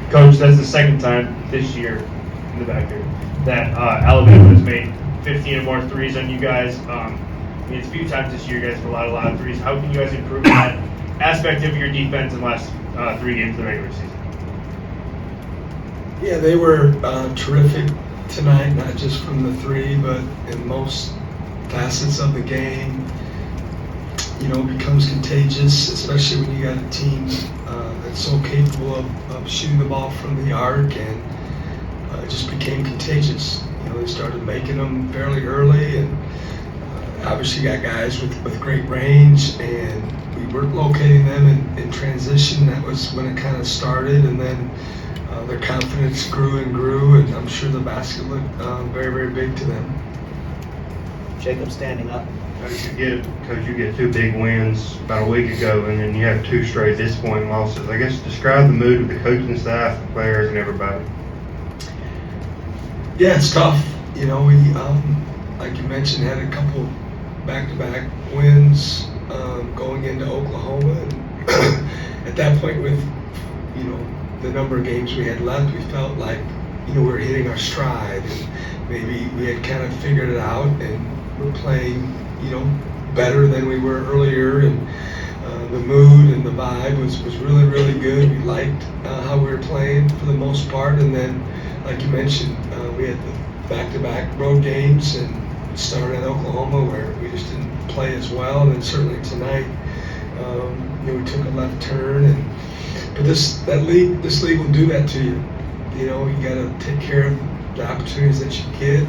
Coach, that's the second time this year in the back here that Alabama has made 15 or more threes on you guys. It's a few times this year you guys have allowed a lot of threes. How can you guys improve that aspect of your defense in the last 3 games of the regular season? Yeah, they were terrific tonight, not just from the three, but in most facets of the game. It becomes contagious, especially when you got a team that's so capable of shooting the ball from the arc, and it just became contagious. They started making them fairly early, and obviously got guys with great range, and we weren't locating them in transition. That was when it kind of started, and then their confidence grew and grew, and I'm sure the basket looked very, very big to them. Jacob standing up. Coach, you get 2 big wins about a week ago, and then you have 2 straight disappointing losses. I guess describe the mood of the coaching staff, the players, and everybody. Yeah, it's tough. We, like you mentioned, had a couple back-to-back wins going into Oklahoma. And at that point, with the number of games we had left, we felt like we were hitting our stride, and maybe we had kind of figured it out, and we're playing better than we were earlier, and the mood and the vibe was really, really good. We liked how we were playing for the most part, and then, like you mentioned, we had the back-to-back road games, and started at Oklahoma where we just didn't play as well, and then certainly tonight, we took a left turn, but this league will do that to you. You got to take care of the opportunities that you get,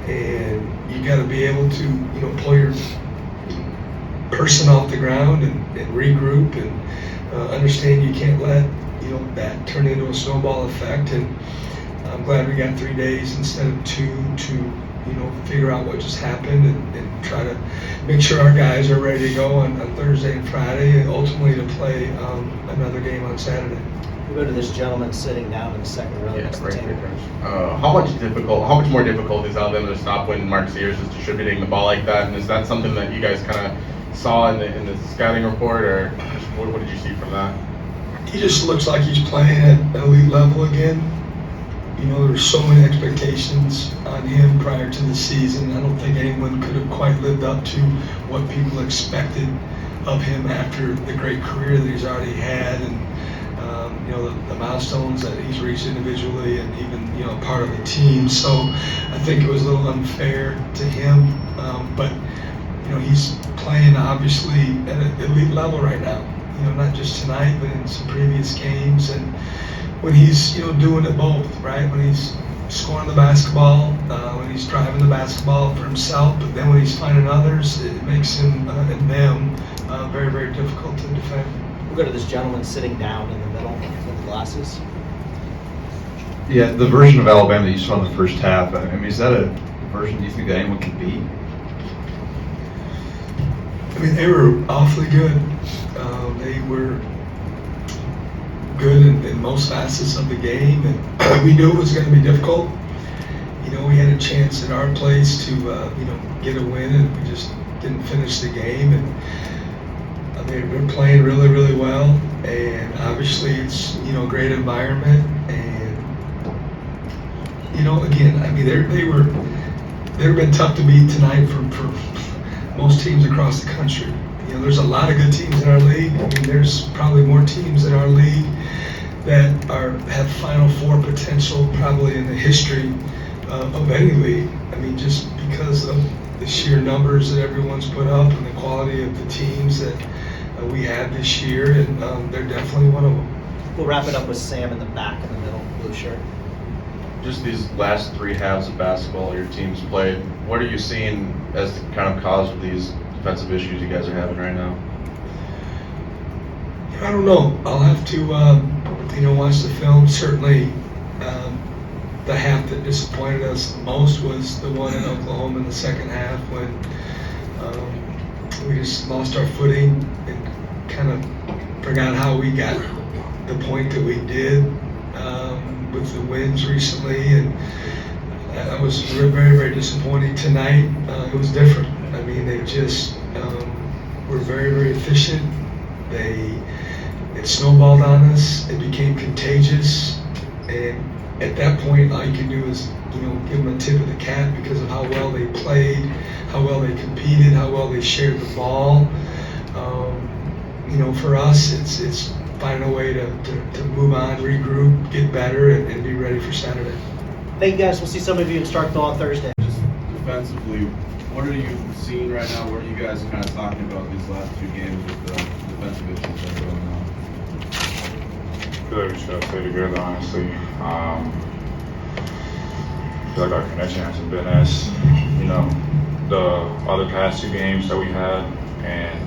and you got to be able to pull your person off the ground and regroup, and understand you can't let that turn into a snowball effect. And I'm glad we got 3 days instead of 2 to figure out what just happened, and try to make sure our guys are ready to go on Thursday and Friday, and ultimately to play another game on Saturday. We'll go to this gentleman sitting down in the second row next to the table. How much more difficult is Alabama to stop when Mark Sears is distributing the ball like that? And is that something that you guys kind of saw in the scouting report, or what did you see from that? He just looks like he's playing at elite level again. There's so many expectations on him prior to the season. I don't think anyone could have quite lived up to what people expected of him after the great career that he's already had, and the milestones that he's reached individually, and even part of the team. So I think it was a little unfair to him, but he's playing obviously at an elite level right now. Not just tonight, but in some previous games, and when he's doing it both, right? When he's scoring the basketball, when he's driving the basketball for himself, but then when he's finding others, it makes him and them very, very difficult to defend. We'll go to this gentleman sitting down in the middle with the glasses. Yeah, the version of Alabama that you saw in the first half, I mean, is that a version you think that anyone can beat? I mean, they were awfully good. They were good in most facets of the game, and we knew it was going to be difficult. We had a chance at our place to get a win, and we just didn't finish the game. And I mean, we're playing really, really well, and obviously it's a great environment. And again, I mean, they've been tough to beat tonight for most teams across the country. There's a lot of good teams in our league. I mean, there's probably more teams in our league that have Final Four potential probably in the history of any league. I mean, just because of the sheer numbers that everyone's put up and the quality of the teams that we had this year, and they're definitely one of them. We'll wrap it up with Sam in the back in the middle, blue shirt. Just these last 3 halves of basketball your team's played, what are you seeing as the kind of cause of these defensive issues you guys are having right now? I don't know. I'll have to watch the film. Certainly the half that disappointed us the most was the one in Oklahoma in the second half, when we just lost our footing and kind of forgot how we got the point that we did with the wins recently, and that was very, very disappointing. Tonight it was different. I mean, they just were very, very efficient. It snowballed on us. It became contagious, And at that point, all you can do is, give them a tip of the cap because of how well they played, how well they competed, how well they shared the ball. For us, it's finding a way to move on, regroup, get better, and be ready for Saturday. Thank you guys. We'll see some of you in Starkville on Thursday. Just defensively, what are you seeing right now? What are you guys kind of talking about these last two games with the defensive issues that are going on? I feel like we just gotta play together, honestly. I feel like our connection hasn't been as, the other past two games that we had, and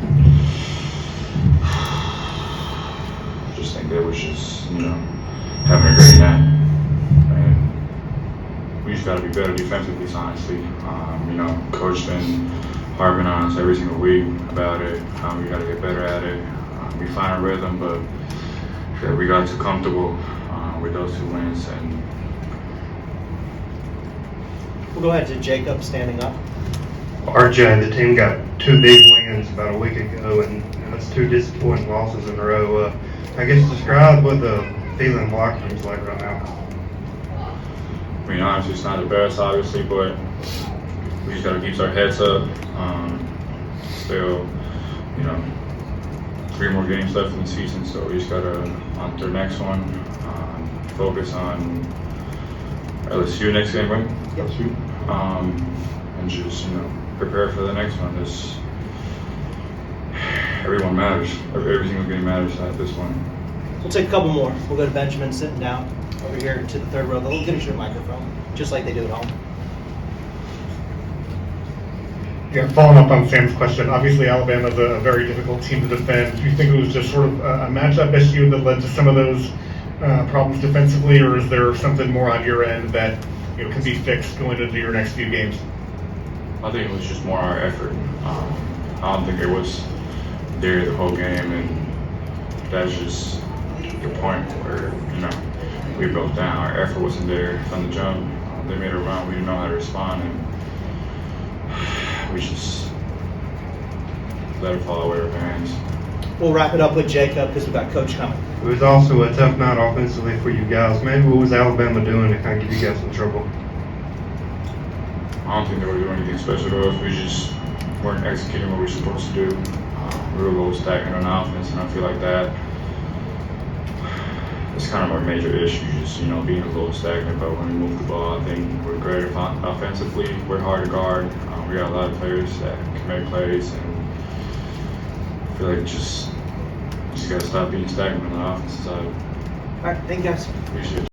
just think they was just, having a great night. And we just gotta be better defensively, honestly. Coach been harping on us every single week about it. We gotta get better at it. We find a rhythm, but I feel like we got too comfortable with those two wins. And We'll go ahead to Jacob standing up. RJ, the team got two big wins about a week ago, and that's two disappointing losses in a row. I guess describe what the feeling in the locker room is like right now. I mean, honestly, it's not the best, obviously, but we just gotta keep our heads up. Still, 3 more games left in the season, so we just gotta, on to the next one, focus on LSU next game, right? LSU. And just, prepare for the next one. Everyone matters. Every single game matters at this point. We'll take a couple more. We'll go to Benjamin sitting down over here to the third row. They'll give you your microphone, just like they do at home. Yeah, following up on Sam's question, obviously Alabama's a very difficult team to defend. Do you think it was just sort of a matchup issue that led to some of those problems defensively, or is there something more on your end that can be fixed going into your next few games? I think it was just more our effort. I don't think it was there the whole game, and that's just the point where we broke down. Our effort wasn't there from the jump. They made a run. We didn't know how to respond, and we just let it fall away our hands. We'll wrap it up with Jacob because we've got Coach coming. It was also a tough night offensively for you guys. Maybe what was Alabama doing to kind of get you guys in trouble? I don't think they were doing anything special to us. We just weren't executing what we were supposed to do. We were a little stagnant on offense, and I feel like that is kind of our major issue, just being a little stagnant. But when we move the ball, I think we're great offensively. We're hard to guard. We got a lot of players that can make plays, and I feel like just gotta stop being stagnant on the offensive side. All right, thank you guys. Appreciate it.